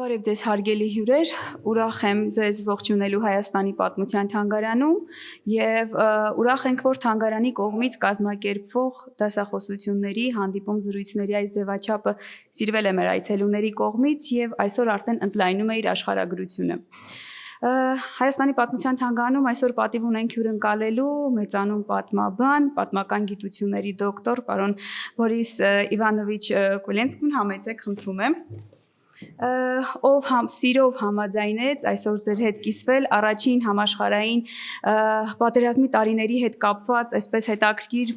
Բարև ձեզ հարգելի հյուրեր, ուրախ եմ ձեզ ողջունելու Հայաստանի պատմության թանգարանում եւ ուրախ ենք, որ թանգարանի կողմից կազմակերպվող դասախոսությունների, հանդիպում զրույցների այս ձևաչափը սիրվել է մեր այցելուների կողմից եւ այսօր արդեն ընդլայնում է իր աշխարհագրությունը։ Հայաստանի պատմության թանգարանում այսօր պատիվ ունենք հյուրընկալելու մեծանուն պատմաբան, պատմական գիտությունների դոկտոր պարոն Բորիս Իվանովիչ Կոլոնիցկին, համեցեք, խնդրում եմ։ Ով սիրով համաձայնեց այսօր ձեր հետ կիսվել առաջին համաշխարհային պատերազմի տարիների հետ կապված այսպես հետաքրքիր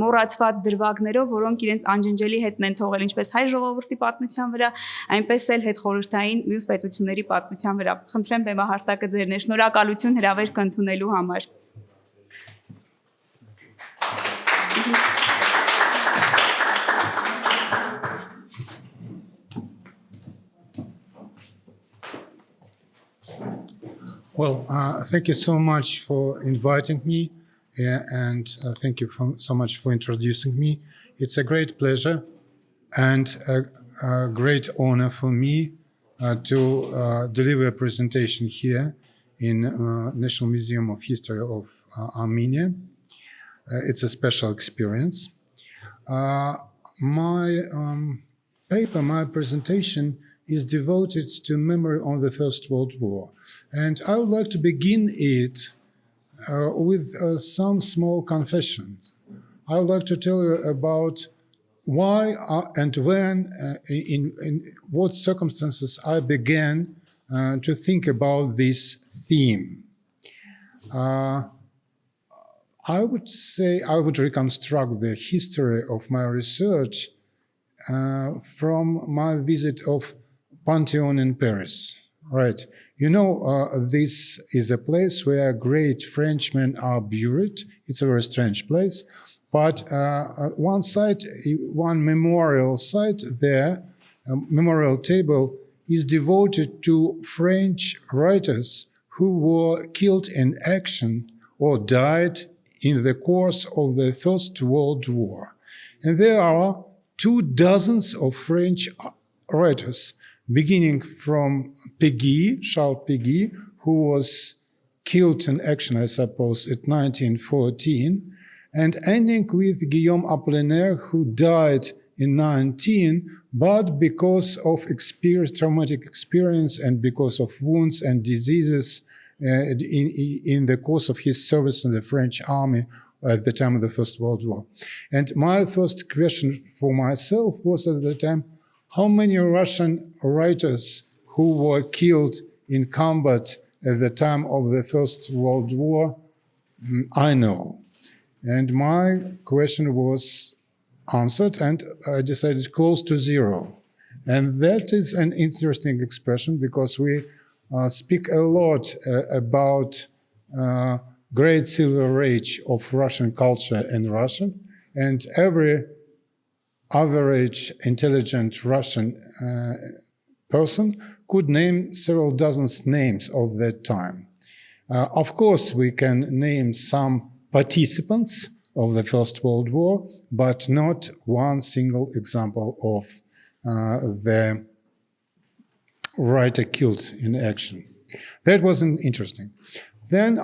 մոռացված դրվագներով, որոնք իրենց անջնջելի հետն են թողել ինչպես հայ ժողովրդի պատմության վրա, այնպես էլ հետխորհրդային մյուս պետությունների պատմության վրա։ Խնդրեմ բեմահարտակը ձերն է, շնորհակալություն հրավերք ընդունելու համար։ Well, thank you so much for inviting me, and thank you so much for introducing me. It's a great pleasure and a great honor for me to deliver a presentation here in National Museum of History of Armenia. It's a special experience. My paper, my presentation is devoted to memory on the First World War. And I would like to begin it with some small confessions. I would like to tell you about why and when, in what circumstances I began to think about this theme. I would say I would reconstruct the history of my research from my visit of Pantheon in Paris, right? You know, this is a place where great Frenchmen are buried. It's a very strange place. But one site, one memorial site there, a memorial table, is devoted to French writers who were killed in action or died in the course of the First World War. And there are 24 of French writers, beginning from Péguy, Charles Péguy, who was killed in action, I suppose, in 1914, and ending with Guillaume Apollinaire, who died in 19, but because of traumatic experience and because of wounds and diseases in the course of his service in the French army at the time of the First World War. And my first question for myself was at the time, how many Russian writers who were killed in combat at the time of the First World War? I know. And my question was answered, and I decided close to zero. And that is an interesting expression because we speak a lot about great silver age of Russian culture in Russia, and every average intelligent Russian person could name several dozen names of that time. Of course, we can name some participants of the First World War, but not one single example of the writer killed in action. That was interesting. Then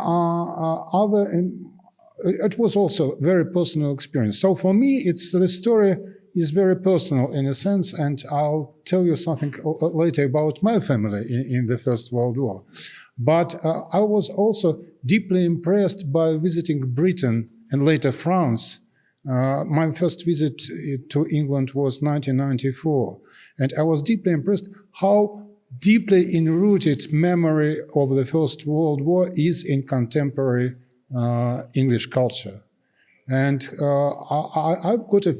it was also a very personal experience. So for me, the story is very personal in a sense, and I'll tell you something later about my family in the First World War. But I was also deeply impressed by visiting Britain and later France. My first visit to England was 1994, and I was deeply impressed how deeply enrooted memory of the First World War is in contemporary English culture. And I've got a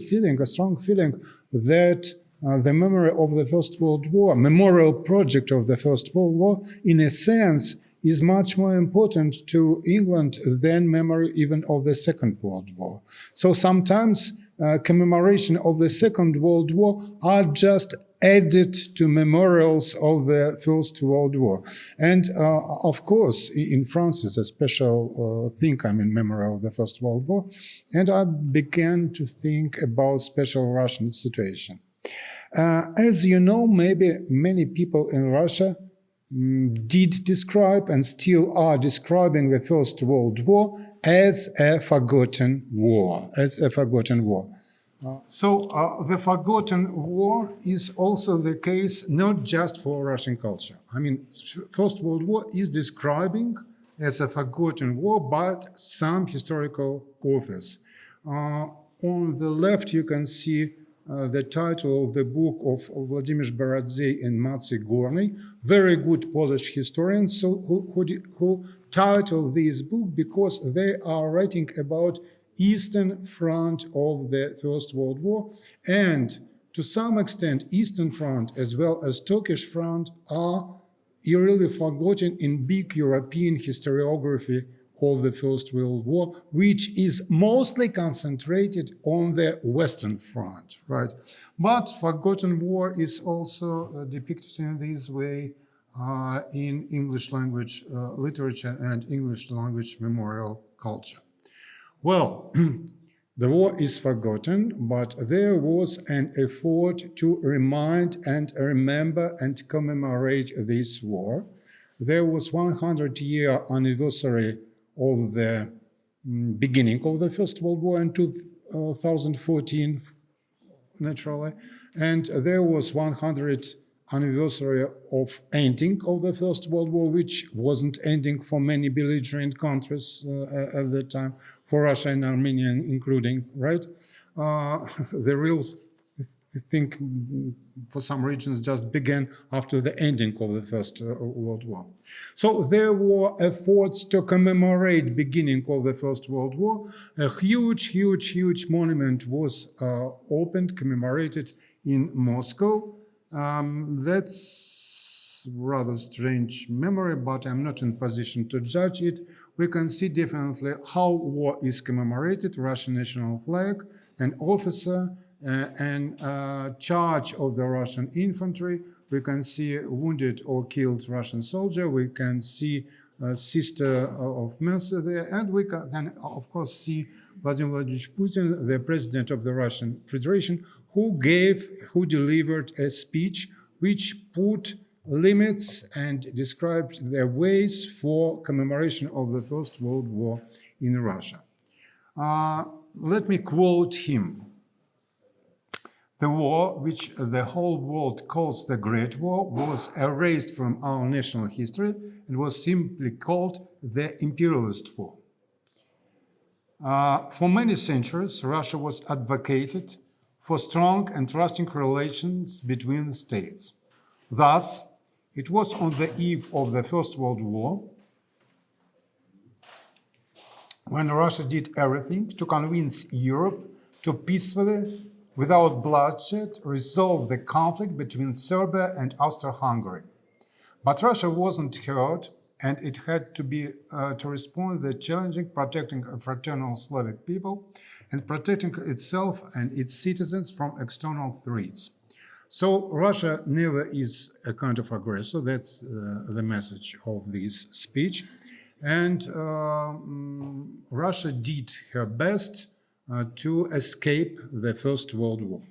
strong feeling that the memory of the First World War, memorial project of the First World War, in a sense, is much more important to England than memory even of the Second World War. So sometimes commemoration of the Second World War are just added to memorials of the First World War. And of course, in France is a special thing, in memory of the First World War. And I began to think about special Russian situation. As you know, maybe many people in Russia did describe and still are describing the First World War as a forgotten war, So the forgotten war is also the case not just for Russian culture. I mean, First World War is describing as a forgotten war by some historical authors. On the left, you can see the title of the book of Vladimir Baradze and Maciej Gorny, very good Polish historians who titled this book because they are writing about Eastern Front of the First World War, and to some extent Eastern Front as well as Turkish Front are really forgotten in big European historiography of the First World War, which is mostly concentrated on the Western Front, right? But forgotten war is also depicted in this way in English language literature and English language memorial culture. Well, the war is forgotten, but there was an effort to remind and remember and commemorate this war. There was 100-year anniversary of the beginning of the First World War in 2014, naturally, and there was 100th anniversary of ending of the First World War, which wasn't ending for many belligerent countries at the time, for Russia and Armenia including, right? The real thing for some regions just began after the ending of the First World War. So there were efforts to commemorate beginning of the First World War. A huge monument was opened, commemorated in Moscow. That's rather strange memory, but I'm not in position to judge it. We can see definitely how war is commemorated, Russian national flag, an officer, and charge of the Russian infantry. We can see a wounded or killed Russian soldier. We can see a sister of Mercy there. And we can, of course, see Vladimir Vladimirovich Putin, the president of the Russian Federation, who delivered a speech which put limits and described the ways for commemoration of the First World War in Russia. Let me quote him. The war, which the whole world calls the Great War, was erased from our national history and was simply called the Imperialist War. For many centuries, Russia was advocated for strong and trusting relations between states. Thus, it was on the eve of the First World War when Russia did everything to convince Europe to peacefully, without bloodshed, resolve the conflict between Serbia and Austro-Hungary. But Russia wasn't heard, and it had to respond to the challenging protecting a fraternal Slavic people and protecting itself and its citizens from external threats. So Russia never is a kind of aggressor. That's the message of this speech. And Russia did her best to escape the First World War.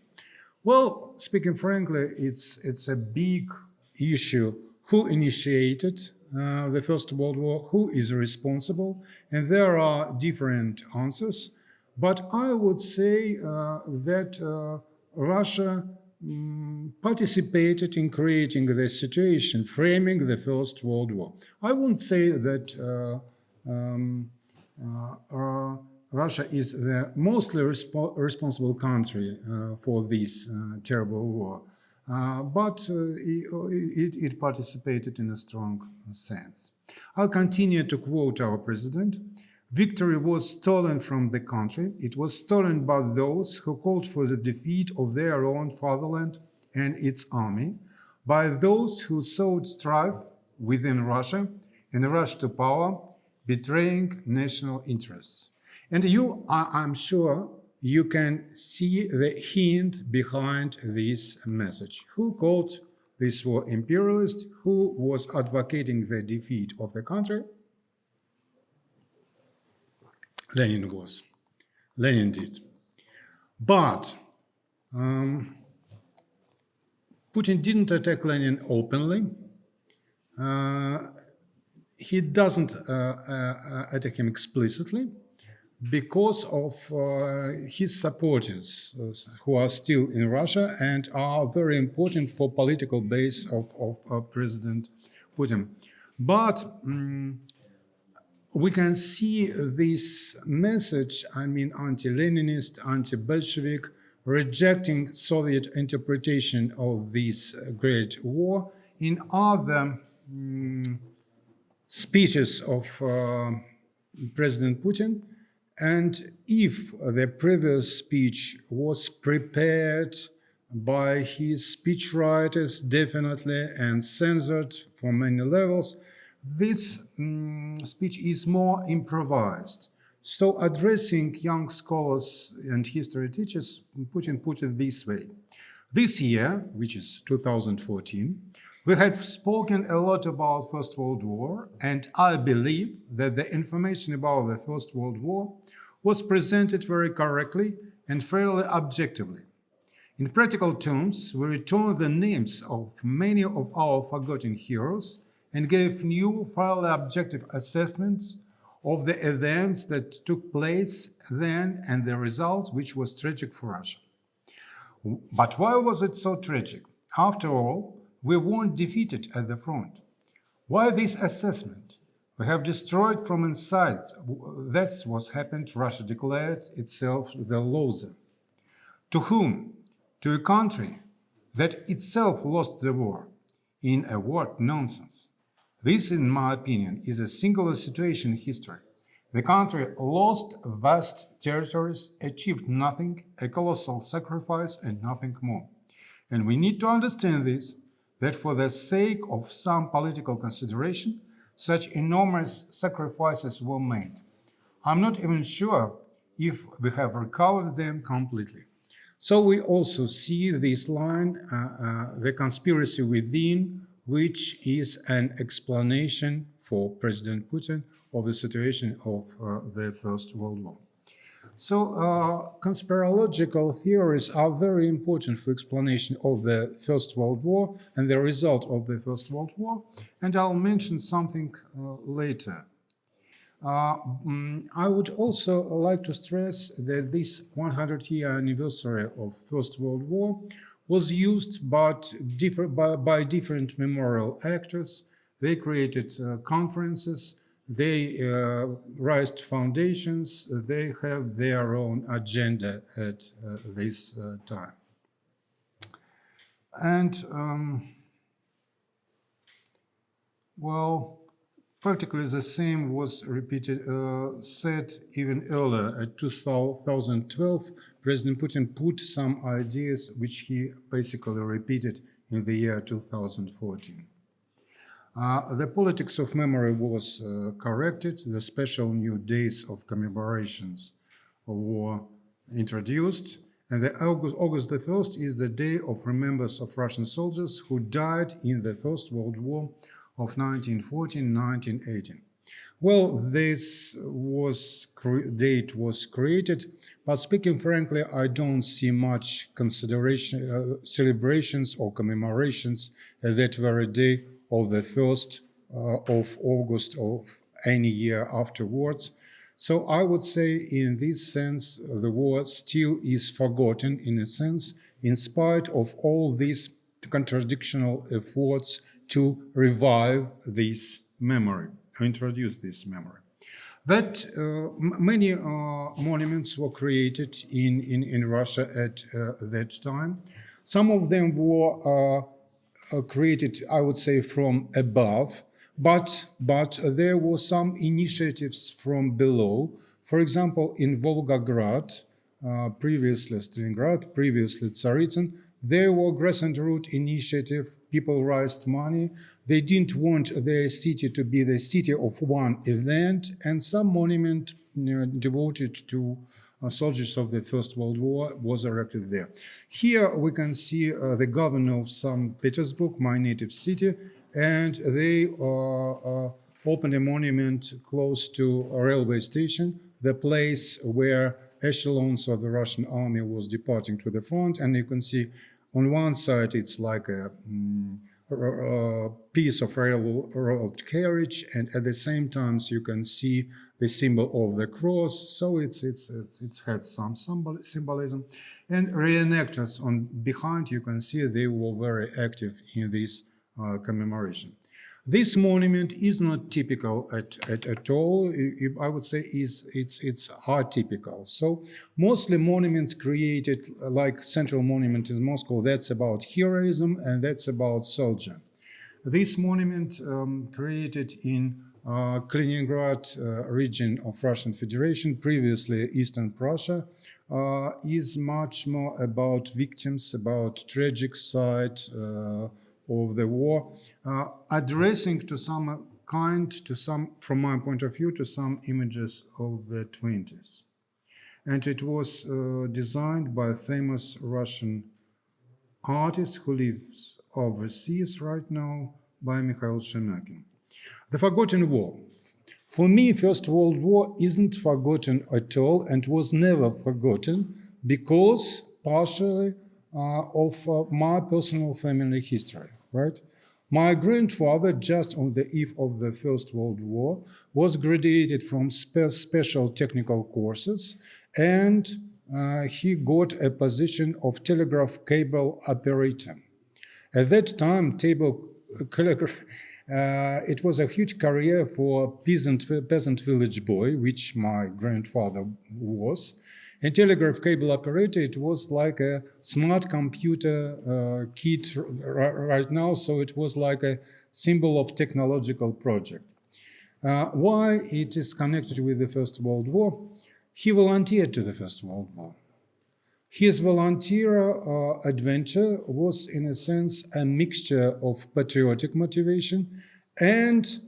Well, speaking frankly, it's a big issue who initiated the First World War, who is responsible, and there are different answers. But I would say that Russia participated in creating the situation, framing the First World War. I wouldn't say that Russia is the mostly responsible country for this terrible war, but it participated in a strong sense. I'll continue to quote our president. Victory was stolen from the country. It was stolen by those who called for the defeat of their own fatherland and its army, by those who sought strife within Russia and rushed to power, betraying national interests. And I'm sure you can see the hint behind this message. Who called this war imperialist? Who was advocating the defeat of the country? Lenin was. Lenin did. But Putin didn't attack Lenin openly. He doesn't attack him explicitly because of his supporters who are still in Russia and are very important for political base of President Putin. But we can see this message, I mean, anti-Leninist, anti-Bolshevik, rejecting Soviet interpretation of this Great War in other speeches of President Putin. And if the previous speech was prepared by his speechwriters, definitely, and censored for many levels, this speech is more improvised. So addressing young scholars and history teachers, Putin put it this way. This year, which is 2014, we had spoken a lot about First World War, and I believe that the information about the First World War was presented very correctly and fairly objectively. In practical terms, we returned the names of many of our forgotten heroes and gave new, fairly objective assessments of the events that took place then and the result, which was tragic for Russia. But why was it so tragic? After all, we weren't defeated at the front. Why this assessment? We have destroyed from inside. That's what happened. Russia declared itself the loser. To whom? To a country that itself lost the war. In a word, nonsense. This, in my opinion, is a singular situation in history. The country lost vast territories, achieved nothing, a colossal sacrifice, and nothing more. And we need to understand this, that for the sake of some political consideration, such enormous sacrifices were made. I'm not even sure if we have recovered them completely. So we also see this line, the conspiracy within, which is an explanation for President Putin of the situation of the First World War. So conspirological theories are very important for explanation of the First World War and the result of the First World War, and I'll mention something later. I would also like to stress that this 100-year anniversary of First World War was used by different memorial actors. They created conferences, they raised foundations, they have their own agenda at this time. And, well, practically the same was repeated, said even earlier. At 2012, President Putin put some ideas which he basically repeated in the year 2014. The politics of memory was corrected. The special new days of commemorations were introduced. And the August the 1st is the day of remembrance of Russian soldiers who died in the First World War of 1914-1918. Well, this date was created, but speaking frankly, I don't see much celebrations or commemorations at that very day of the 1st of August of any year afterwards. So I would say in this sense, the war still is forgotten in a sense, in spite of all these contradictional efforts to revive this memory, introduce this memory. That many monuments were created in Russia at that time. Some of them were created, I would say, from above, but there were some initiatives from below. For example, in Volgograd, previously Stalingrad, previously Tsaritsyn, there were grassroots initiative. People raised money. They didn't want their city to be the city of one event, and some monument devoted to soldiers of the First World War was erected there. Here we can see the governor of St. Petersburg, my native city, and they opened a monument close to a railway station, the place where echelons of the Russian army was departing to the front, and you can see On one side, it's like a piece of railroad carriage, and at the same time, you can see the symbol of the cross. So it's had some symbolism. And reenactors on behind, you can see they were very active in this commemoration. This monument is not typical at all. I would say it's atypical. So mostly monuments created, like Central Monument in Moscow, that's about heroism and that's about soldier. This monument created in Kaliningrad region of Russian Federation, previously Eastern Prussia, is much more about victims, about tragic side of the war, addressing to some, from my point of view, to some images of the 20s. And it was designed by a famous Russian artist who lives overseas right now, by Mikhail Shemyakin. The Forgotten War. For me, First World War isn't forgotten at all and was never forgotten because partially of my personal family history, right? My grandfather, just on the eve of the First World War, was graduated from special technical courses, and he got a position of telegraph cable operator. At that time, it was a huge career for peasant village boy, which my grandfather was. And telegraph cable operator, it was like a smart computer kit right now, so it was like a symbol of technological project. Why it is connected with the First World War? He volunteered to the First World War. His volunteer adventure was, in a sense, a mixture of patriotic motivation and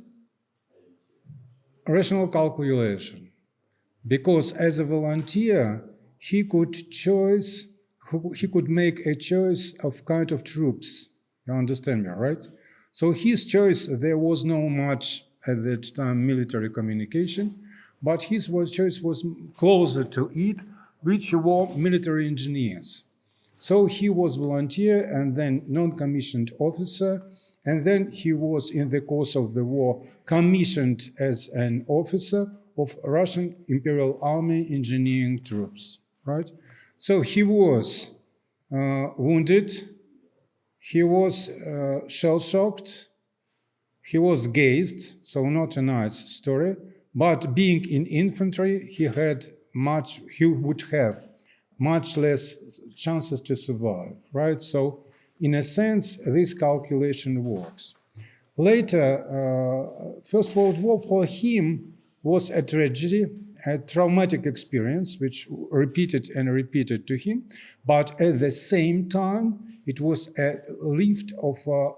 rational calculation. Because as a volunteer, he could make a choice of kind of troops. You understand me, right? So his choice, there was no much at that time military communication, but his choice was closer to it, which were military engineers. So he was volunteer and then non-commissioned officer, and then he was, in the course of the war, commissioned as an officer of Russian Imperial Army engineering troops, right? So he was wounded, he was shell-shocked, he was gazed, so not a nice story, but being in infantry, he would have much less chances to survive, right? So in a sense, this calculation works. Later, First World War for him was a tragedy, a traumatic experience, which repeated and repeated to him. But at the same time, it was a lift of a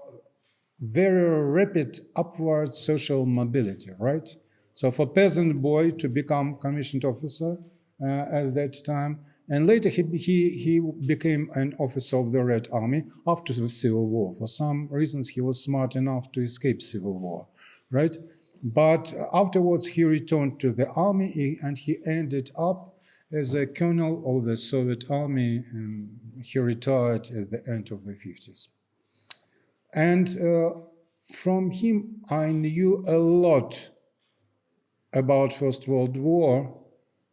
very rapid upward social mobility, right? So for peasant boy to become commissioned officer at that time, and later he became an officer of the Red Army after the Civil War. For some reasons, he was smart enough to escape Civil War, right? But afterwards, he returned to the army and he ended up as a colonel of the Soviet army, and he retired at the end of the 50s. And from him, I knew a lot about First World War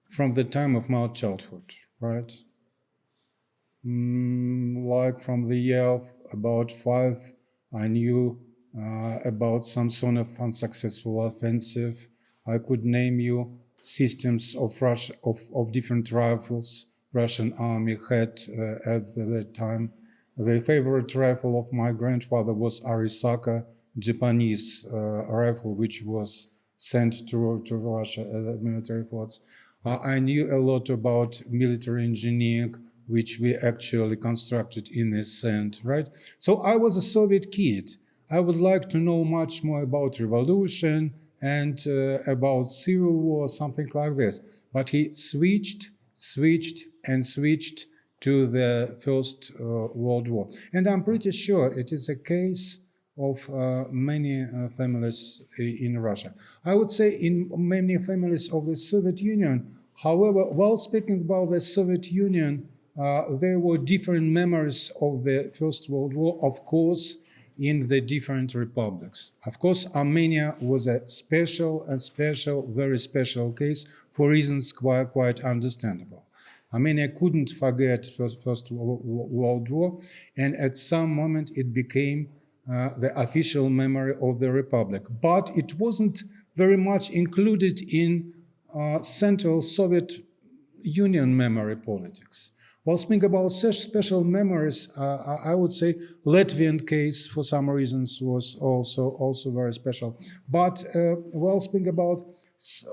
from the time of my childhood, right? Like from the year of about 5, I knew about some sort of unsuccessful offensive. I could name you systems of different rifles Russian army had at that time. The favorite rifle of my grandfather was Arisaka, Japanese rifle, which was sent to Russia as military force. I knew a lot about military engineering, which we actually constructed in the sand, right? So I was a Soviet kid. I would like to know much more about revolution and about civil war, something like this. But he switched to the First World War. And I'm pretty sure it is a case of many families in Russia. I would say in many families of the Soviet Union. However, while speaking about the Soviet Union, there were different memories of the First World War, of course, in the different republics. Of course, Armenia was a very special case for reasons quite understandable. Armenia couldn't forget First World War, and at some moment it became the official memory of the republic. But it wasn't very much included in Central Soviet Union memory politics. While speaking about such special memories, I would say Latvian case for some reasons was also very special. But while speaking about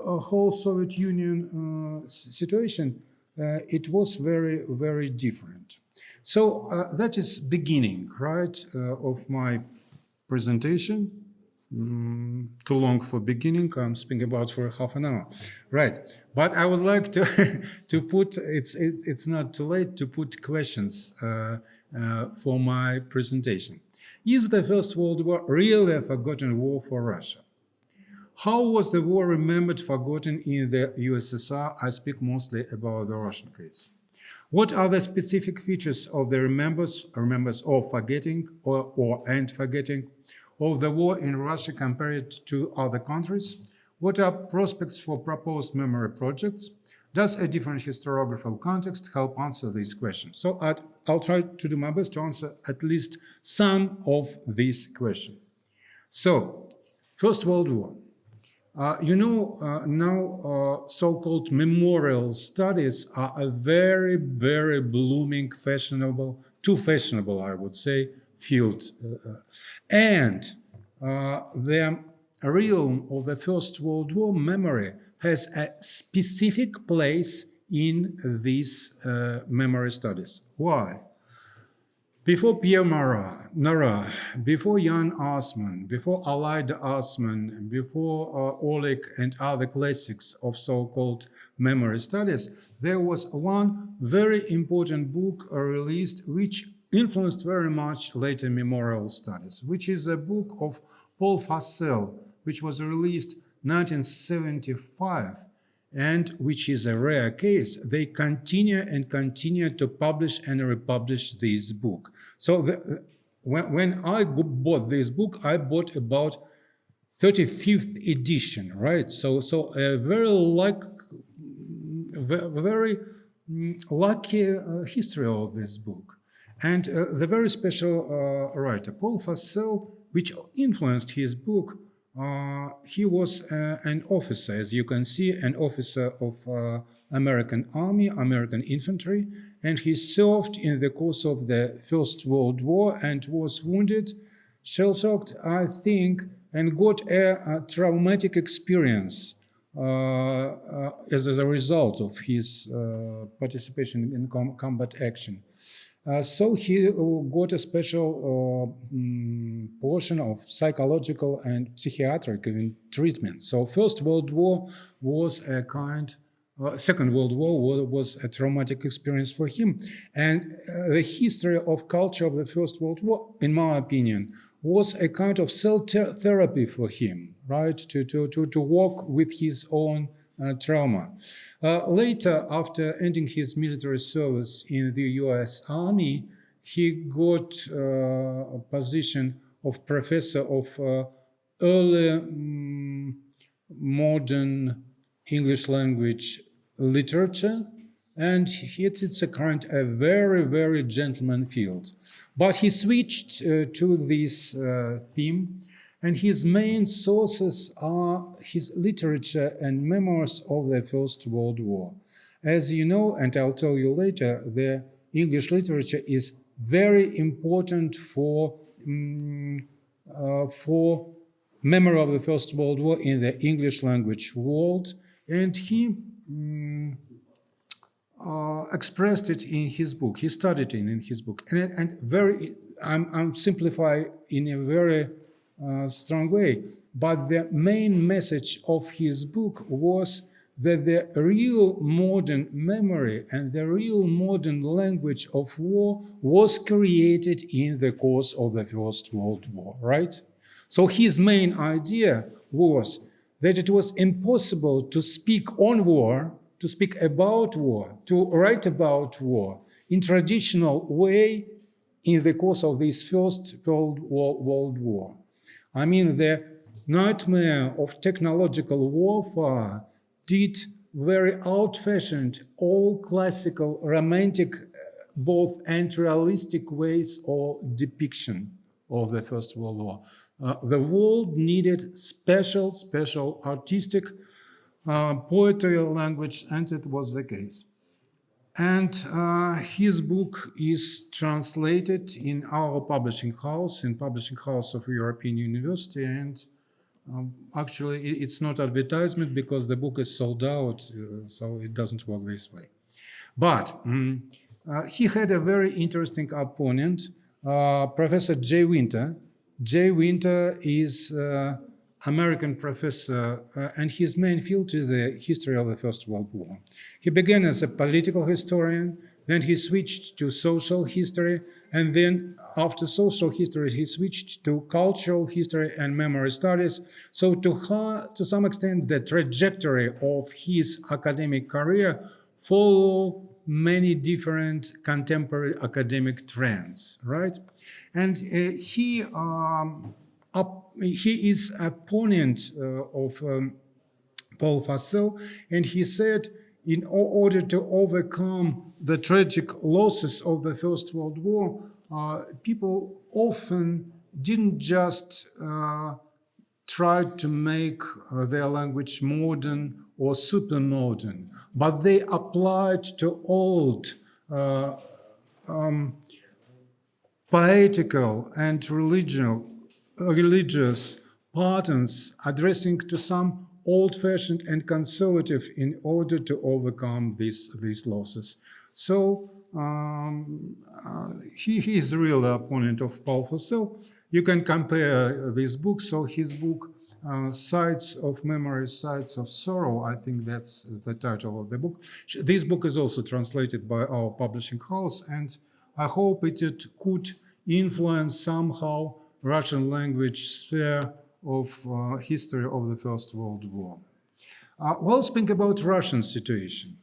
a whole Soviet Union situation, it was very different. So that is beginning, right, of my presentation. Too long for beginning. I'm speaking about for half an hour, right? But I would like to to put. It's not too late to put questions for my presentation. Is the First World War really a forgotten war for Russia? How was the war remembered, forgotten in the USSR? I speak mostly about the Russian case. What are the specific features of the remembers of forgetting and forgetting of the war in Russia compared to other countries? What are prospects for proposed memory projects? Does a different historiographical context help answer these questions? So I'll try to do my best to answer at least some of these questions. So, First World War. Now so-called memorial studies are a very blooming, too fashionable, I would say, field. And the realm of the First World War memory has a specific place in these memory studies. Why? Before Pierre Nara, before Jan Assmann, before Aleida Assmann, before Oleg and other classics of so-called memory studies, there was one very important book released which influenced very much later memorial studies, which is a book of Paul Fassel, which was released 1975, and which is a rare case. They continue to publish and republish this book. So when I bought this book, I bought about 35th edition, right? So a very lucky history of this book. And the very special writer, Paul Fassel, which influenced his book, he was an officer, as you can see, an officer of American Army, American infantry, and he served in the course of the First World War and was wounded, shell-shocked, I think, and got a traumatic experience as a result of his participation in combat action. So he got a special portion of psychological and psychiatric treatment. So First World War was a kind, Second World War was a traumatic experience for him. And the history of culture of the First World War, in my opinion, was a kind of self-therapy for him, right? To work with his own trauma. Later, after ending his military service in the US Army, he got a position of professor of early modern English language literature, and it's a very gentleman field. But he switched to this theme, and his main sources are his literature and memoirs of the First World War. As you know, and I'll tell you later, the English literature is very important for memory of the First World War in the English language world, and he expressed it in his book. He studied it in his book, and I'm simplifying in a very strong way, but the main message of his book was that the real modern memory and the real modern language of war was created in the course of the First World War, right? So his main idea was that it was impossible to speak on war, to speak about war, to write about war in traditional way in the course of this First World War. I mean, the nightmare of technological warfare did very old-fashioned, all classical, romantic, both and realistic ways of depiction of the First World War. The world needed special artistic poetry language, and it was the case. And his book is translated in our publishing house, in publishing house of European University, and actually it's not advertisement because the book is sold out, so it doesn't work this way. But he had a very interesting opponent, Professor Jay Winter. Jay Winter is American professor, and his main field is the history of the First World War. He began as a political historian, then he switched to social history, and then after social history, he switched to cultural history and memory studies. So to some extent, the trajectory of his academic career follow many different contemporary academic trends, right? And he is opponent of Paul Fassel, and he said, in order to overcome the tragic losses of the First World War, people often didn't just try to make their language modern or super modern, but they applied to old poetical and religious patterns addressing to some old-fashioned and conservative in order to overcome these losses. So he is the real opponent of Paul Fassel. You can compare these books. So his book, Sides of Memory, Sides of Sorrow, I think that's the title of the book. This book is also translated by our publishing house, and I hope it could influence somehow Russian language sphere of history of the First World War. Well, speak about Russian situation.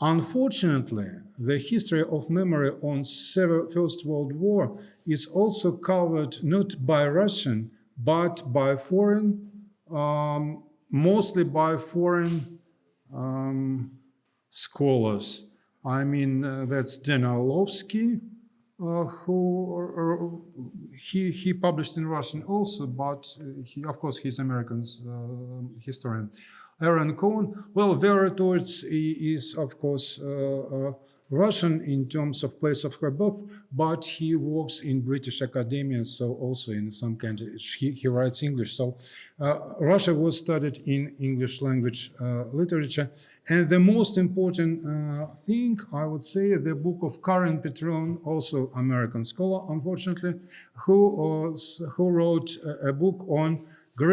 Unfortunately, the history of memory on First World War is also covered not by Russian, but by foreign, mostly by foreign scholars. I mean, that's Dan Orlovsky, who he published in Russian also, but he, of course, he's American historian. Aaron Cohen, well, Vera Torts is, of course, Russian in terms of place of her birth, but he works in British academia, so also in some countries he writes English. So Russia was studied in English language literature. And the most important thing, I would say, the book of Karen Petron, also American scholar, unfortunately, who wrote a book on the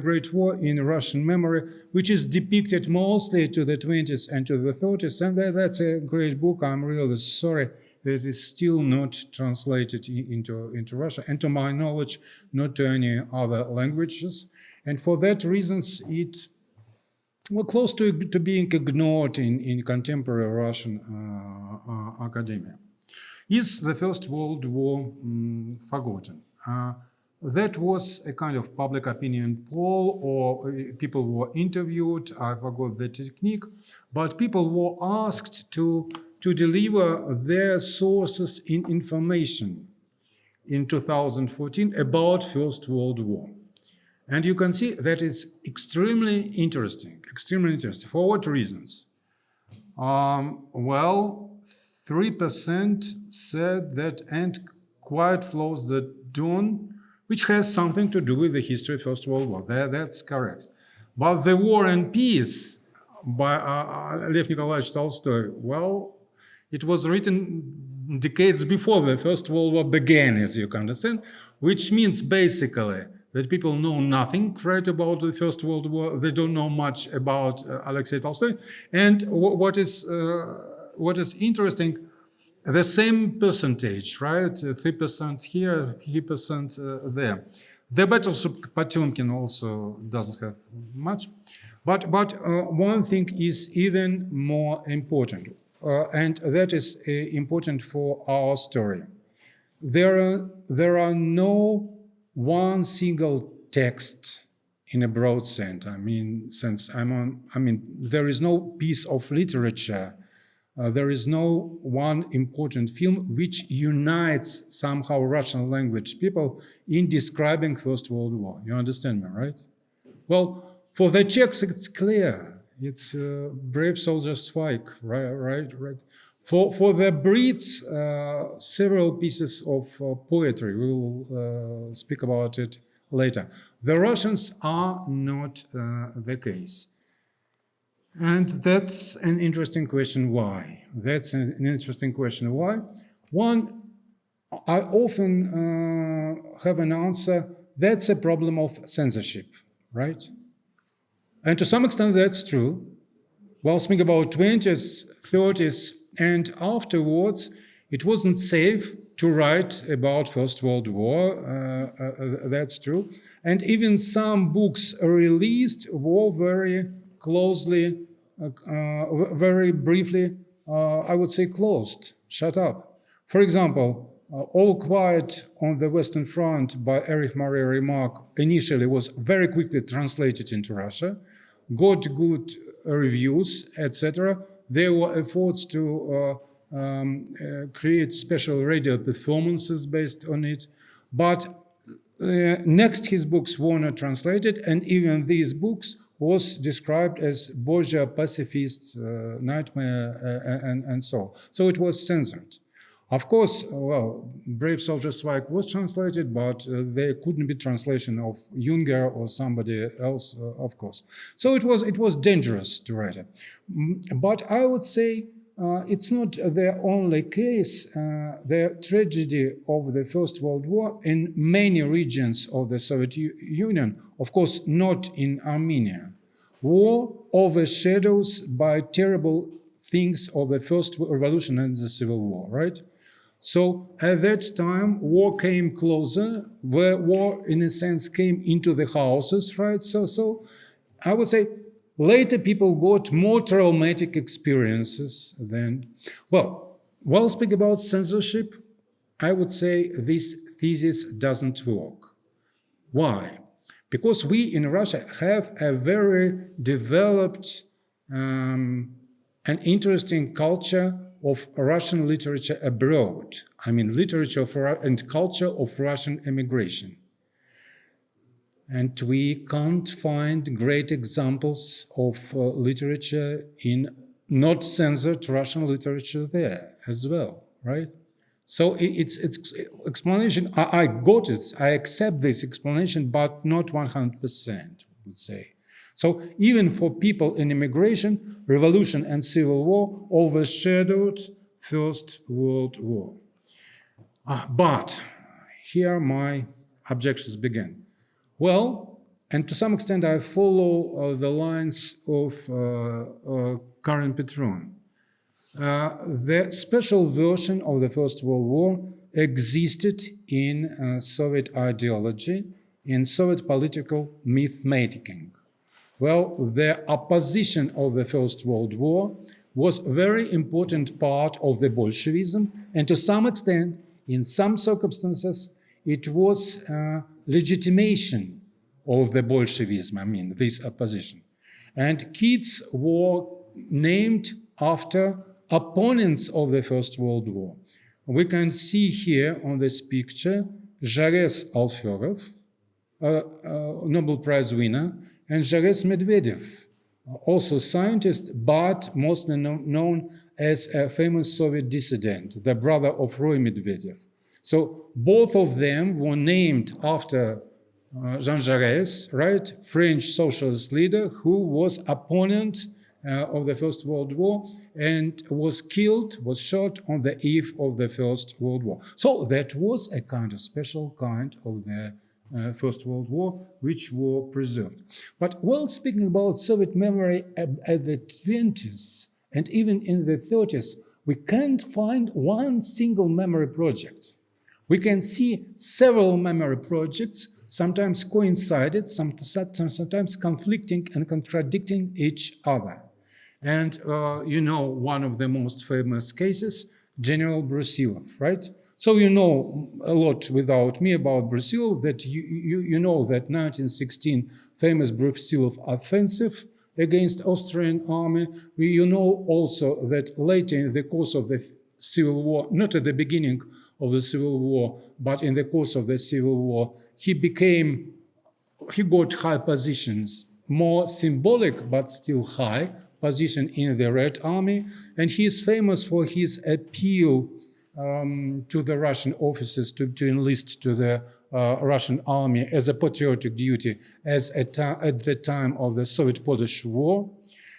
Great War in Russian memory, which is depicted mostly to the 20s and to the 30s. And that's a great book. I'm really sorry that it is still not translated into Russian, and to my knowledge, not to any other languages. And for that reasons, it was close to being ignored in contemporary Russian academia. Is the First World War forgotten? That was a kind of public opinion poll, or people were interviewed, I forgot the technique, but people were asked to deliver their sources in information in 2014 about First World War. And you can see that is extremely interesting. For what reasons? Well, 3% said that and quiet flows the dawn, which has something to do with the history of First World War. That's correct. But the War and Peace by Lev Nikolaevich Tolstoy, well, it was written decades before the First World War began, as you can understand, which means basically that people know nothing right about the First World War. They don't know much about Alexei Tolstoy. And what is interesting, the same percentage, right? 3% here, 3% there. The battles of Potemkin also doesn't have much. But one thing is even more important. and that is important for our story. There are no one single text in a broad sense. There is no piece of literature. There is no one important film which unites somehow Russian language people in describing First World War. You understand me, right? Well, for the Czechs, it's clear. It's brave soldier Zweig, right. For the Brits, several pieces of poetry. We will speak about it later. The Russians are not the case. And that's an interesting question, why? One, I often have an answer, that's a problem of censorship, right? And to some extent that's true. Well, speaking about 20s, 30s, and afterwards, it wasn't safe to write about First World War, that's true. And even some books released were very closely, very briefly, I would say closed, shut up. For example, All Quiet on the Western Front by Erich Maria Remarque initially was very quickly translated into Russia, got good reviews, etc. There were efforts to create special radio performances based on it, but next his books were not translated, and even these books was described as bourgeois pacifists, nightmare, and so on. So it was censored. Of course, well, Brave Soldier Zweig was translated, but there couldn't be translation of Junger or somebody else, of course. So it was dangerous to write it. But I would say it's not the only case. The tragedy of the First World War in many regions of the Soviet Union, of course not in Armenia, war overshadows by terrible things of the First Revolution and the Civil War, right? So at that time, war came closer, where war, in a sense, came into the houses, right? So I would say later people got more traumatic experiences than, well, while speaking about censorship, I would say this thesis doesn't work. Why? Because we in Russia have a very developed and interesting culture of Russian literature abroad. I mean, literature and culture of Russian immigration. And we can't find great examples of literature in not censored Russian literature there as well, right? So it's explanation, I got it, I accept this explanation, but not 100%, I would say. So even for people in immigration, revolution and civil war overshadowed First World War. But here my objections begin. Well, and to some extent I follow the lines of Karen Petron. The special version of the First World War existed in Soviet ideology, in Soviet political myth-making. Well, the opposition of the First World War was a very important part of the Bolshevism, and to some extent, in some circumstances, it was legitimation of the Bolshevism, I mean, this opposition. And kids were named after opponents of the First World War. We can see here on this picture, Zhares Alferov, Nobel Prize winner, and Zhares Medvedev, also scientist, but mostly known as a famous Soviet dissident, the brother of Roy Medvedev. So both of them were named after Jean Jaurès, right? French socialist leader who was opponent of the First World War and was killed, was shot on the eve of the First World War. So that was a kind of special kind of the First World War, which were preserved. But while speaking about Soviet memory at the 20s and even in the 30s, we can't find one single memory project. We can see several memory projects, sometimes coincided, sometimes conflicting and contradicting each other. And you know one of the most famous cases, General Brusilov, right? So you know a lot without me about Brusilov, that you know that 1916 famous Brusilov offensive against Austrian army. You know also that later in the course of the Civil War, not at the beginning of the Civil War, but in the course of the Civil War, he got high positions, more symbolic but still high position in the Red Army, and he is famous for his appeal to the Russian officers to enlist to the Russian army as a patriotic duty at the time of the Soviet-Polish War.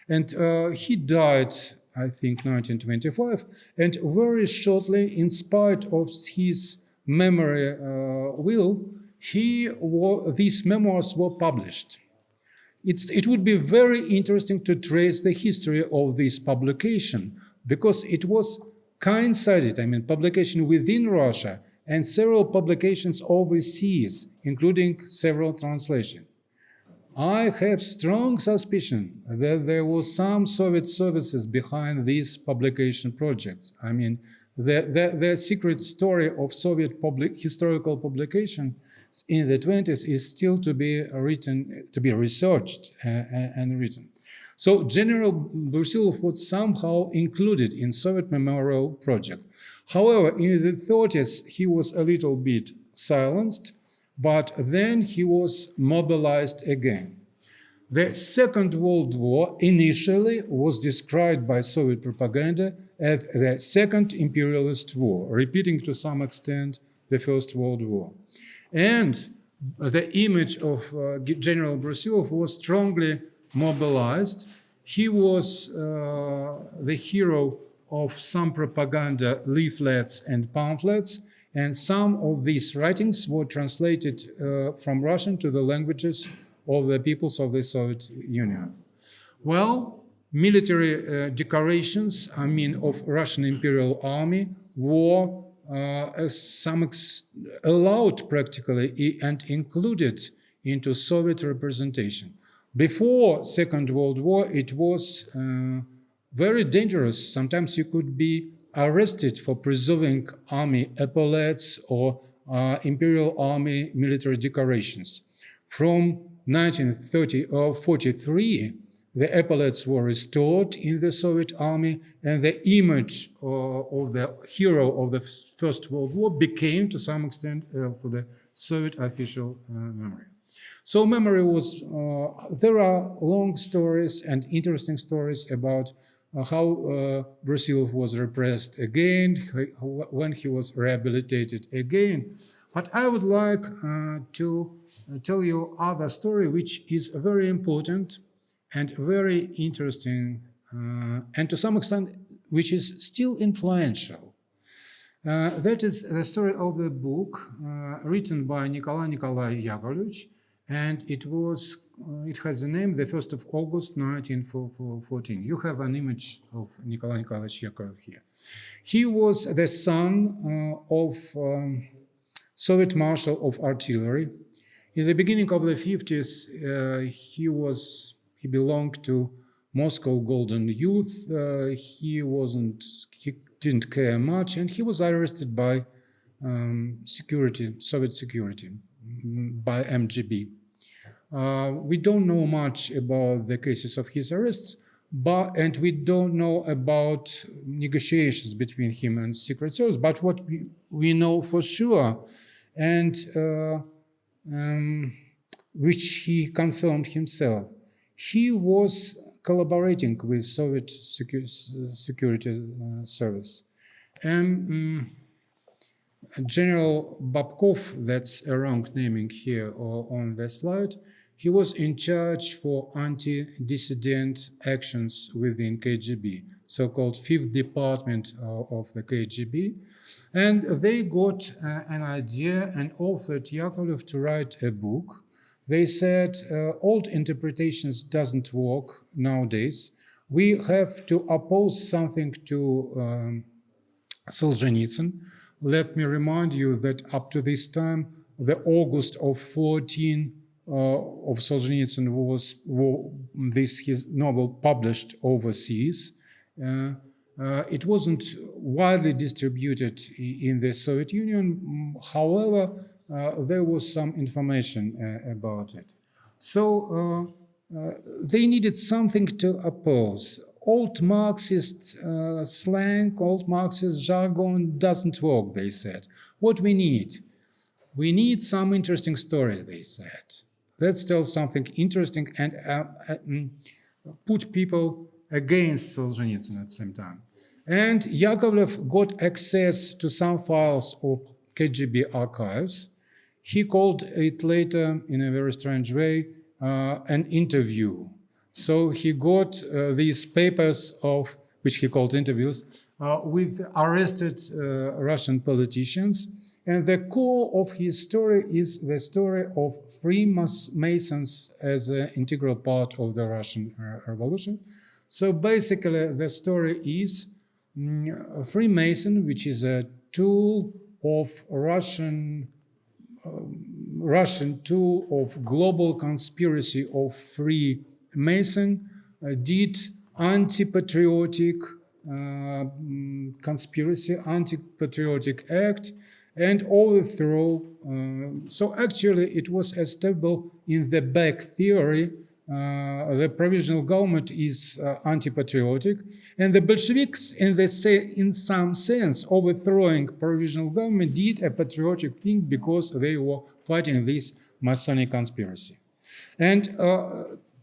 And he died, I think, 1925, and very shortly, in spite of his memory will, these memoirs were published. It would be very interesting to trace the history of this publication, because it was coincided, publication within Russia and several publications overseas, including several translations. I have strong suspicion that there was some Soviet services behind these publication projects. The secret story of Soviet historical publication in the 20s is still to be written, to be researched and written. So General Brusilov was somehow included in Soviet memorial project. However, in the 30s, he was a little bit silenced, but then he was mobilized again. The Second World War initially was described by Soviet propaganda as the Second Imperialist War, repeating to some extent the First World War. And the image of General Brusilov was strongly mobilized. He was the hero of some propaganda leaflets and pamphlets, and some of these writings were translated from Russian to the languages of the peoples of the Soviet Union. Well, military decorations, of Russian Imperial Army were allowed practically and included into Soviet representation. Before Second World War, it was very dangerous. Sometimes you could be arrested for preserving army epaulets or Imperial Army military decorations. From 1943, the epaulets were restored in the Soviet Army, and the image of the hero of the First World War became, to some extent, for the Soviet official memory. So memory was, there are long stories and interesting stories about how Brusilov was repressed again, when he was rehabilitated again. But I would like to tell you other story, which is very important and very interesting, and to some extent, which is still influential. That is the story of the book written by Nikolai Yakovlevich, and it has the name the 1st of August 1914. You have an image of Nikolai Nikolaevich Yakovlev here. He was the son of Soviet Marshal of Artillery. In the beginning of the 50s, he belonged to Moscow Golden Youth. He didn't care much, and he was arrested by Soviet security, by MGB. We don't know much about the cases of his arrests, and we don't know about negotiations between him and Secret Service. But what we know for sure, and which he confirmed himself, he was collaborating with Soviet security service. And General Babkov, that's a wrong naming here or on the slide, he was in charge for anti-dissident actions within KGB, so-called Fifth Department of the KGB. And they got an idea and offered Yakovlev to write a book. They said, old interpretations doesn't work nowadays. We have to oppose something to Solzhenitsyn. Let me remind you that up to this time, the August of 14 of Solzhenitsyn was his novel published overseas. It wasn't widely distributed in the Soviet Union. However, there was some information about it. So they needed something to oppose. Old Marxist slang, old Marxist jargon doesn't work, they said. What we need? We need some interesting story, they said. Let's tell something interesting and put people against Solzhenitsyn at the same time. And Yakovlev got access to some files of KGB archives. He called it later, in a very strange way, an interview. So he got these papers of, which he called interviews, with arrested Russian politicians. And the core of his story is the story of Freemasons as an integral part of the Russian Revolution. So basically, the story is Freemason, which is a tool of Russian tool of global conspiracy of Freemason, did anti-patriotic conspiracy, anti-patriotic act, and overthrow. So actually, it was established in the back theory. The provisional government is anti-patriotic, and the Bolsheviks, in some sense, overthrowing provisional government, did a patriotic thing because they were fighting this Masonic conspiracy. And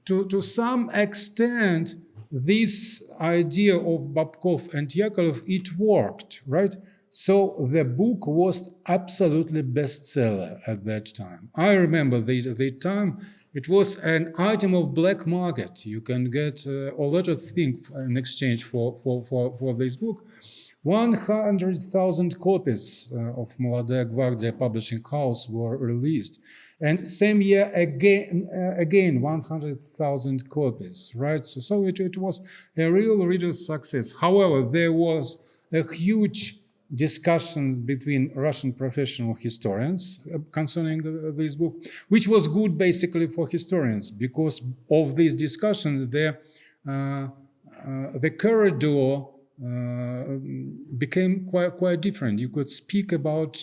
to some extent, this idea of Babkov and Yakovlev, it worked, right? So the book was absolutely bestseller at that time. I remember the time it was an item of black market. You can get a lot of things in exchange for this book. 100,000 copies of Молодая Гвардия publishing house were released. And same year again 100,000 copies, right? So it was a real success. However, there was a huge discussions between Russian professional historians concerning this book, which was good basically for historians because of these discussions. The corridor became quite different. You could speak about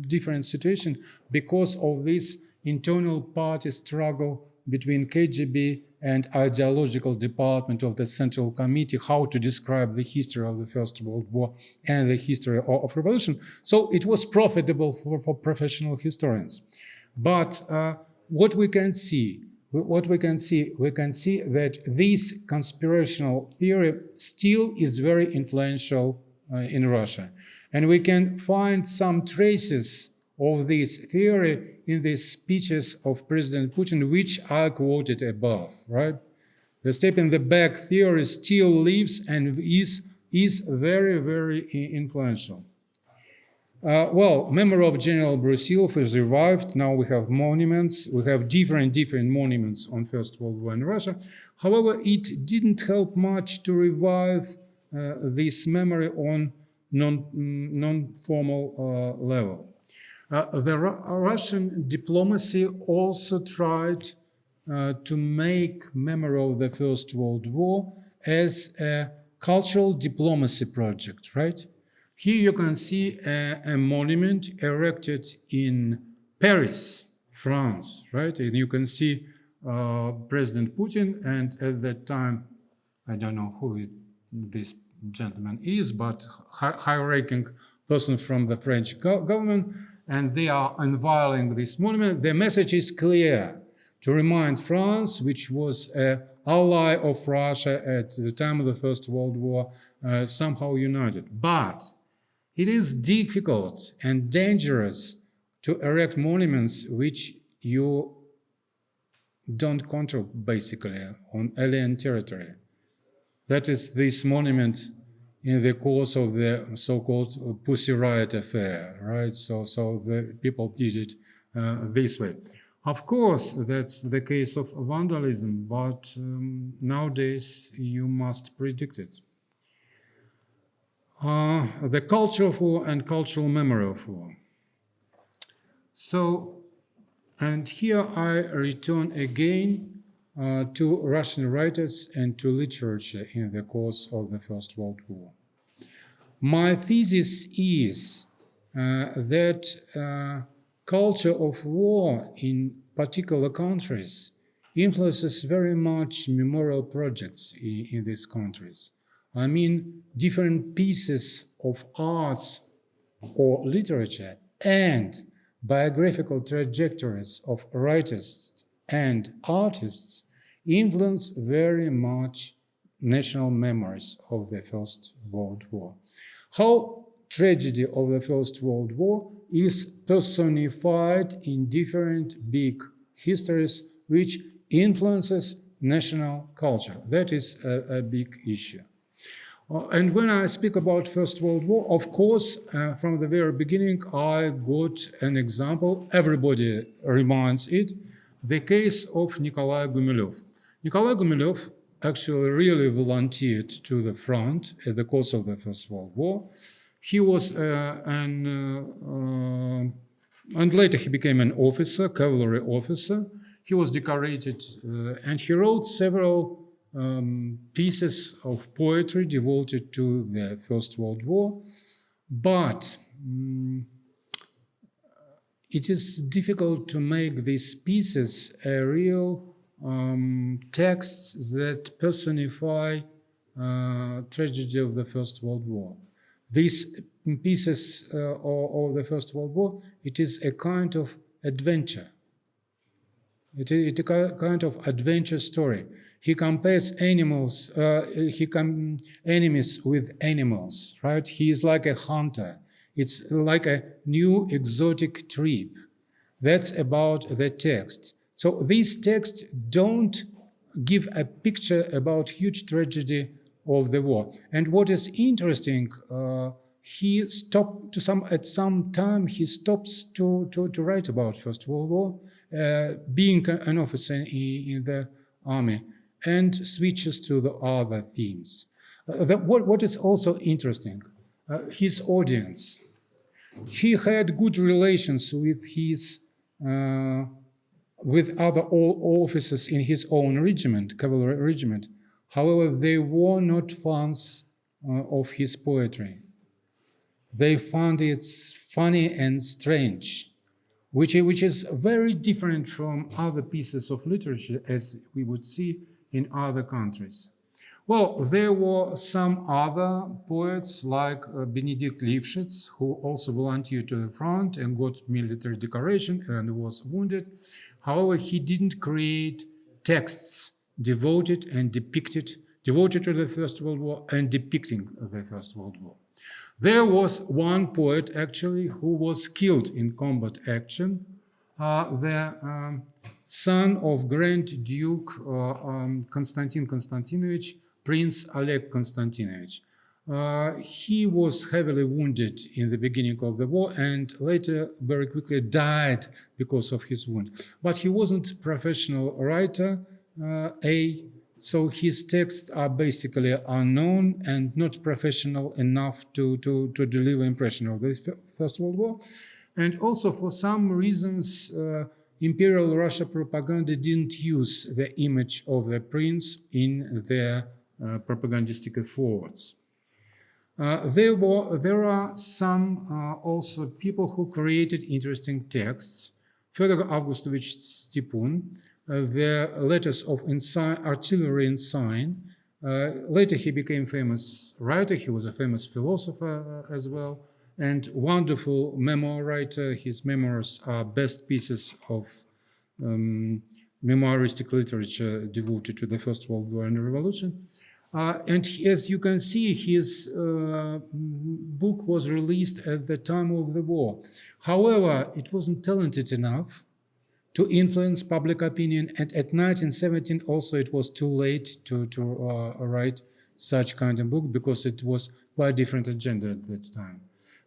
different situations because of this internal party struggle between KGB and ideological department of the Central Committee, how to describe the history of the First World War and the history of revolution. So it was profitable for professional historians. But what we can see that this conspirational theory still is very influential in Russia. And we can find some traces of this theory in the speeches of President Putin, which I quoted above, right? The step in the back theory still lives and is very, very influential. Memory of General Brusilov is revived. Now we have monuments. We have different monuments on First World War in Russia. However, it didn't help much to revive this memory on non-formal level. The Russian diplomacy also tried to make memory of the First World War as a cultural diplomacy project, right? Here you can see a monument erected in Paris, France, right? And you can see President Putin, and at that time, I don't know who this gentleman is, but high-ranking person from the French government, and they are unveiling this monument. The message is clear: to remind France, which was an ally of Russia at the time of the First World War, somehow united. But it is difficult and dangerous to erect monuments which you don't control, basically, on alien territory. That is this monument in the course of the so-called Pussy Riot affair, right? So the people did it this way. Of course, that's the case of vandalism, but nowadays you must predict it. The culture of war and cultural memory of war. So And here I return again to Russian writers and to literature in the course of the First World War. My thesis is that culture of war in particular countries influences very much memorial projects in these countries. I mean, different pieces of arts or literature and biographical trajectories of writers and artists influence very much national memories of the First World War. How tragedy of the First World War is personified in different big histories which influences national culture. That is a big issue. And when I speak about First World War, of course, from the very beginning, I got an example. Everybody reminds it, the case of Nikolai Gumilev. Nikolai Gumilev actually really volunteered to the front at the course of the First World War. He was and later he became an officer, cavalry officer. He was decorated and he wrote several pieces of poetry devoted to the First World War, but it is difficult to make these pieces a real texts that personify tragedy of the First World War. These pieces of the First World War, it is a kind of adventure. It is a kind of adventure story. He compares enemies with animals, right? He is like a hunter. It's like a new exotic trip. That's about the text. So these texts don't give a picture about huge tragedy of the war. And what is interesting, he stopped at some time. He stops to write about First World War, being an officer in the army, and switches to the other themes. What is also interesting, his audience. He had good relations with his with other officers in his own regiment, cavalry regiment. However, they were not fans of his poetry. They found it funny and strange, which is very different from other pieces of literature, as we would see in other countries. Well, there were some other poets like Benedict Lifshitz, who also volunteered to the front and got military decoration and was wounded. However, he didn't create texts devoted to the First World War and depicting the First World War. There was one poet actually who was killed in combat action, the son of Grand Duke Konstantin Konstantinovich, Prince Oleg Konstantinovich. He was heavily wounded in the beginning of the war and later very quickly died because of his wound. But he wasn't a professional writer, so his texts are basically unknown and not professional enough to deliver impression of the First World War. And also for some reasons, Imperial Russia propaganda didn't use the image of the prince in their propagandistic efforts. There are some also people who created interesting texts. Fyodor Avgustovich Stepun, the letters of artillery and sign. Later he became a famous writer. He was a famous philosopher as well, and wonderful memoir writer. His memoirs are best pieces of memoiristic literature devoted to the First World War and the Revolution. And as you can see, his book was released at the time of the war. However, it wasn't talented enough to influence public opinion, and at 1917 also it was too late to write such kind of book because it was quite a different agenda at that time.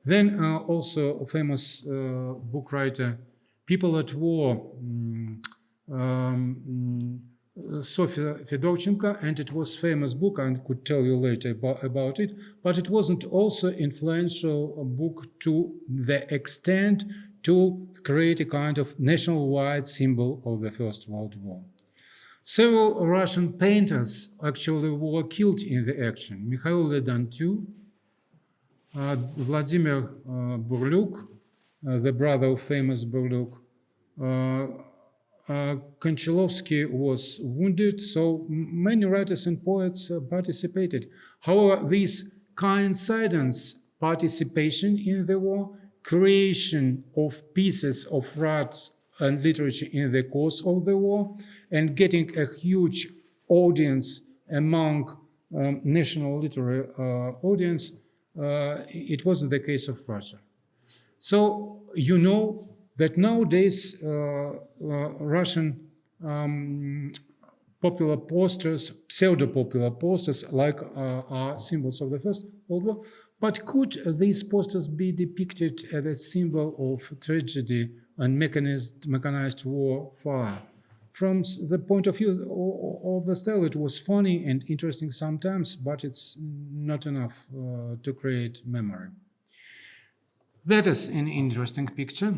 Then also a famous book writer, People at War, Sofia Fedorchenko, and it was famous book. I could tell you later about it, but it wasn't also influential book to the extent to create a kind of nationwide symbol of the First World War. Several Russian painters actually were killed in the action. Mikhail Ledantu, Vladimir Burlyuk, the brother of famous Burlyuk, Konchalovsky was wounded, so many writers and poets participated. However, this coincidence, participation in the war, creation of pieces of arts and literature in the course of the war, and getting a huge audience among national literary audience, it wasn't the case of Russia. So you know that nowadays Russian popular posters, pseudo-popular posters, like are symbols of the First World War. But could these posters be depicted as a symbol of tragedy and mechanized warfare? From the point of view of the style, it was funny and interesting sometimes, but it's not enough to create memory. That is an interesting picture.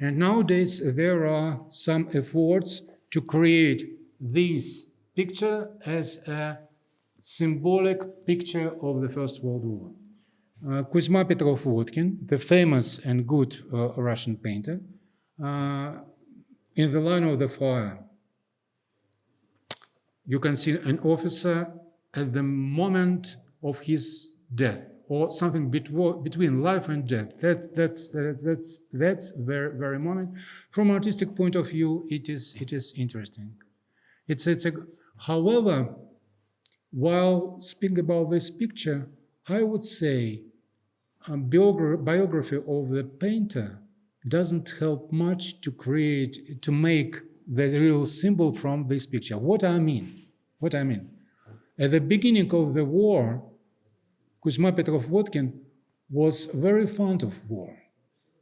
And nowadays, there are some efforts to create this picture as a symbolic picture of the First World War. Kuzma Petrov-Vodkin, the famous and good Russian painter, in the line of the fire, you can see an officer at the moment of his death, or something between life and death. That's very, very moment. From artistic point of view, it is interesting. However, while speaking about this picture, I would say biography of the painter doesn't help much to make the real symbol from this picture. What I mean? At the beginning of the war, Kuzma Petrov-Vodkin was very fond of war.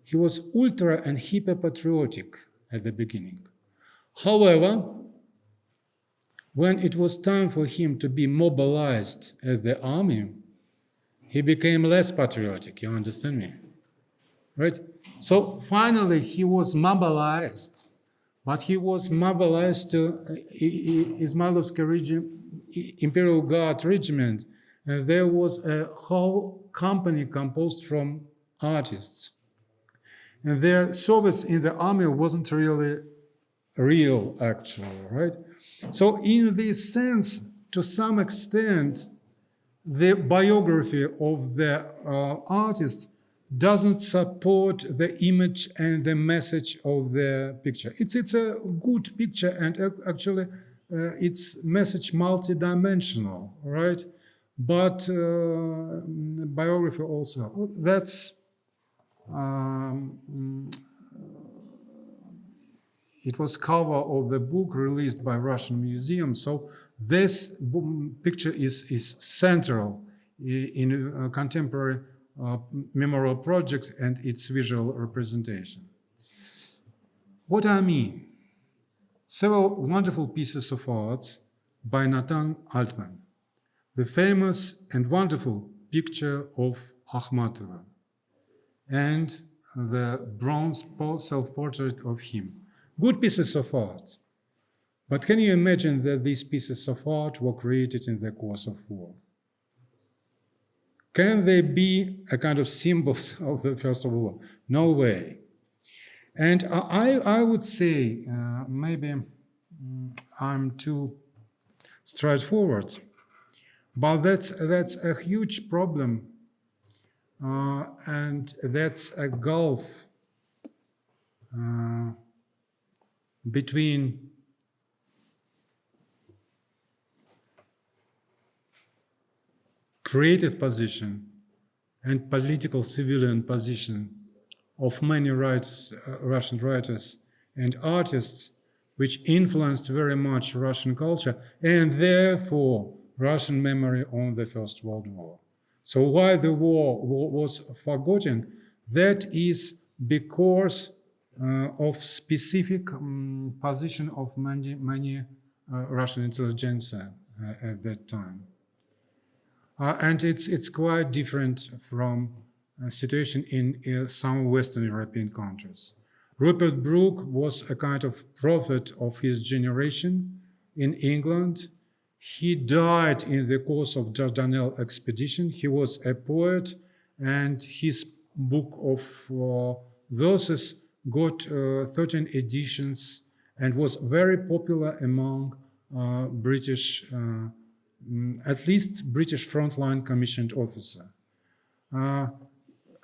He was ultra and hyper-patriotic at the beginning. However, when it was time for him to be mobilized at the army, he became less patriotic, you understand me? Right? So finally he was mobilized, but he was mobilized to Izmailovsky Imperial Guard Regiment, and there was a whole company composed from artists. And their service in the army wasn't really real, actually, right? So in this sense, to some extent, the biography of the artist doesn't support the image and the message of the picture. It's a good picture, and actually its message multidimensional, right? But biography also. That's it was cover of the book released by Russian Museum. So this picture is central in a contemporary memorial project and its visual representation. What I mean? Several wonderful pieces of art by Nathan Altman. The famous and wonderful picture of Akhmatova and the bronze self-portrait of him. Good pieces of art. But can you imagine that these pieces of art were created in the course of war? Can they be a kind of symbols of the First World War? No way. And I would say, maybe I'm too straightforward, but that's a huge problem, and that's a gulf between creative position and political civilian position of many Russian writers and artists, which influenced very much Russian culture and therefore Russian memory on the First World War. So why the war was forgotten? That is because of specific position of many Russian intelligentsia at that time. And it's quite different from situation in some Western European countries. Rupert Brooke was a kind of prophet of his generation in England. He died in the course of Dardanelles expedition. He was a poet, and his book of verses got 13 editions and was very popular among British, at least British frontline commissioned officer.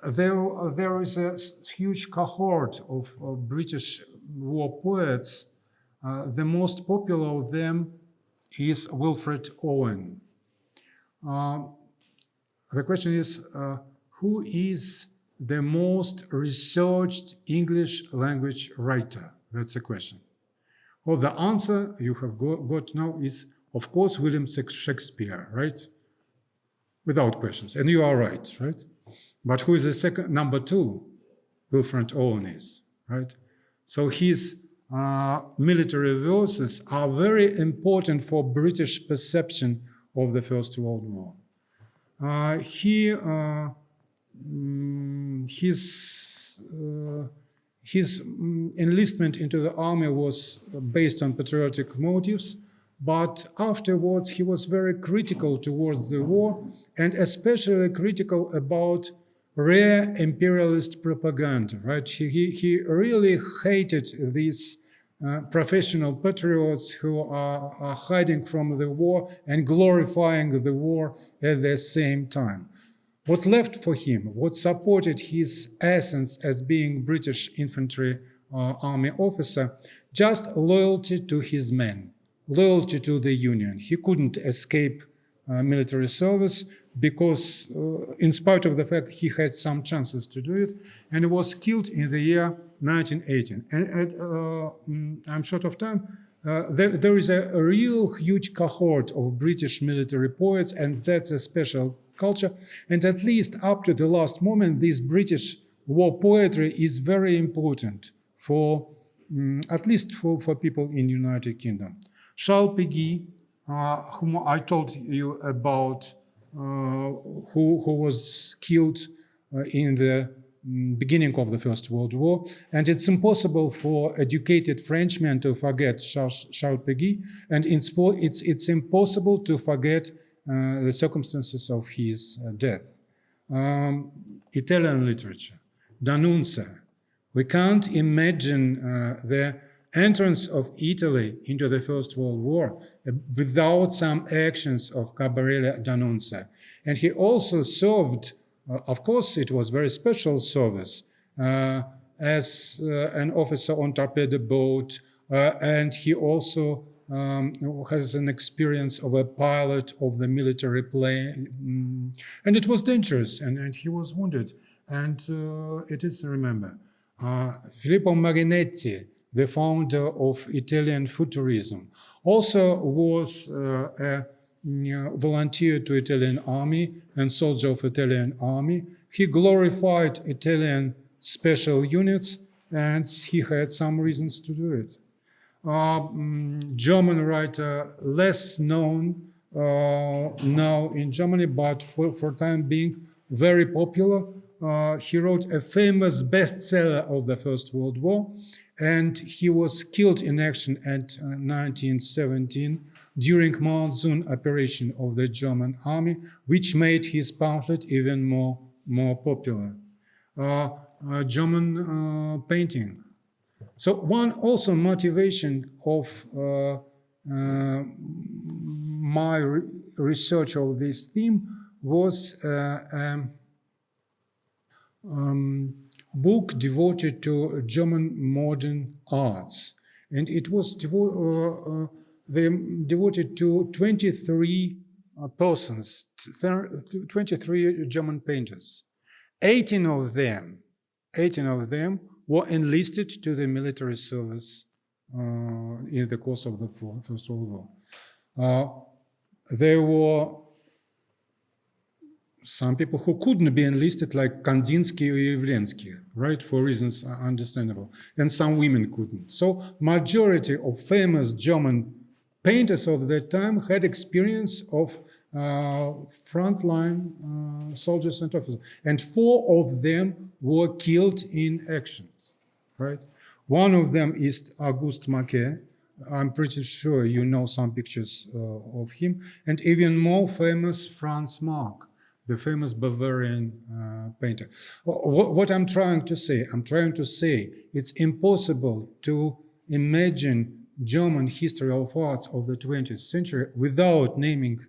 There is a huge cohort of British war poets. The most popular of them is Wilfred Owen. The question is, who is the most researched English language writer? That's the question. Well, the answer you have got now is, of course, William Shakespeare, right? Without questions. And you are right, right? But who is the second? Number two, Wilfred Owen is, right? So his military verses are very important for British perception of the First World War. His enlistment into the army was based on patriotic motives, but afterwards he was very critical towards the war, and especially critical about rare imperialist propaganda, right? He really hated these professional patriots who are hiding from the war and glorifying the war at the same time. What left for him, what supported his essence as being British infantry army officer, just loyalty to his men, loyalty to the Union. He couldn't escape military service because, in spite of the fact he had some chances to do it, and he was killed in the year 1918. And I'm short of time. There is a real huge cohort of British military poets, and that's a special culture. And at least up to the last moment, this British war poetry is very important for, at least for people in United Kingdom. Charles Péguy, whom I told you about, who was killed in the beginning of the First World War, and it's impossible for educated Frenchmen to forget Charles Péguy, and it's impossible to forget the circumstances of his death. Italian literature, D'Annunzia. We can't imagine the entrance of Italy into the First World War without some actions of Gabriele D'Annunzia. And he also served, of course, it was very special service, as an officer on torpedo boat, and he also has an experience of a pilot of the military plane, and it was dangerous, and he was wounded, and it is remembered. Filippo Marinetti, the founder of Italian futurism, also was a volunteer to Italian army and soldier of Italian army. He glorified Italian special units, and he had some reasons to do it. German writer, less known now in Germany, but for time being very popular. He wrote a famous bestseller of the First World War, and he was killed in action at 1917 during monsoon operation of the German army, which made his pamphlet even more popular. German painting. So one also motivation of my research of this theme was a book devoted to German modern arts, and it was devoted to 23 persons, 23 German painters. 18 of them were enlisted to the military service in the course of the First World War. There were some people who couldn't be enlisted, like Kandinsky or Yevlensky, right, for reasons understandable, and some women couldn't. So majority of famous German painters of that time had experience of frontline soldiers and officers. And 4 of them were killed in actions, right? One of them is Auguste Maquet. I'm pretty sure you know some pictures of him. And even more famous, Franz Marc, the famous Bavarian painter. What I'm trying to say it's impossible to imagine German history of arts of the 20th century without naming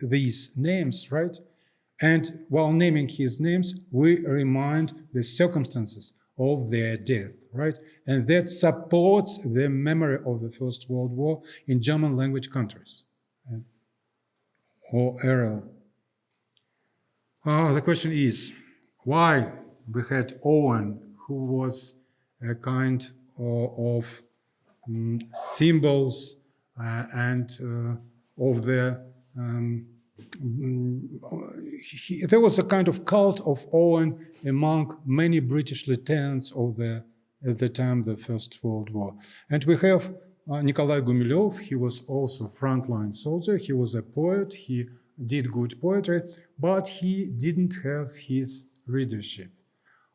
these names, right? And while naming his names, we remind the circumstances of their death, right? And that supports the memory of the First World War in German language countries. Or era. The question is, why we had Owen, who was a kind of symbols and of the there was a kind of cult of Owen among many British lieutenants of at the time the First World War. And we have Nikolai Gumilev. He was also frontline soldier. He was a poet. He did good poetry, but he didn't have his readership.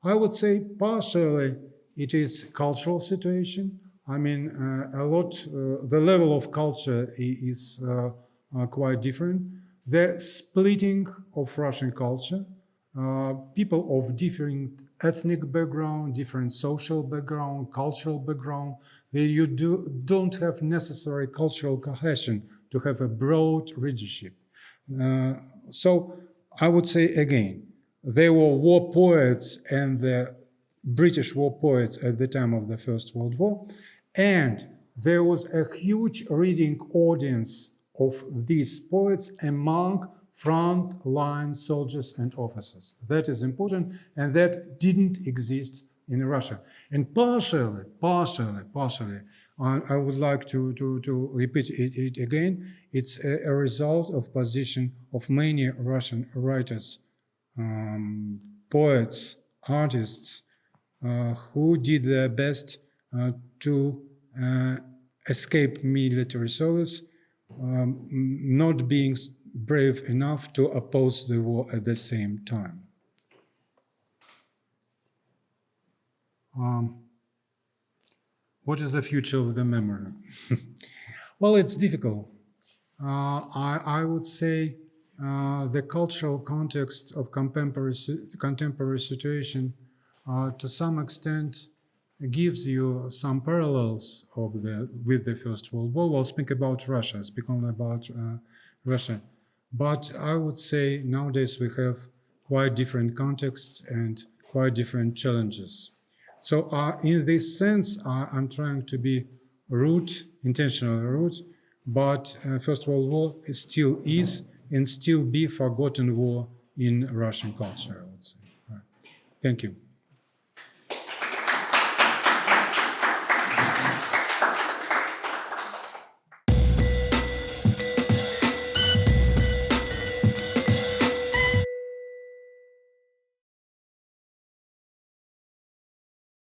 I would say partially it is cultural situation. I mean, the level of culture is quite different. The splitting of Russian culture, people of different ethnic background, different social background, cultural background, you don't have necessary cultural cohesion to have a broad readership. So I would say again, there were war poets and the British war poets at the time of the First World War, and there was a huge reading audience of these poets among front-line soldiers and officers. That is important, and that didn't exist in Russia. And partially, I would like to repeat it again, it's a result of position of many Russian writers, poets, artists, who did their best to escape military service, not being brave enough to oppose the war at the same time. What is the future of the memory? Well, it's difficult. I would say the cultural context of contemporary situation to some extent gives you some parallels with the First World War. We'll speak about Russia, speak only about Russia. But I would say nowadays we have quite different contexts and quite different challenges. So in this sense, I'm trying to be intentionally rude, but First World War still is and still be forgotten war in Russian culture, I would say. Right. Thank you.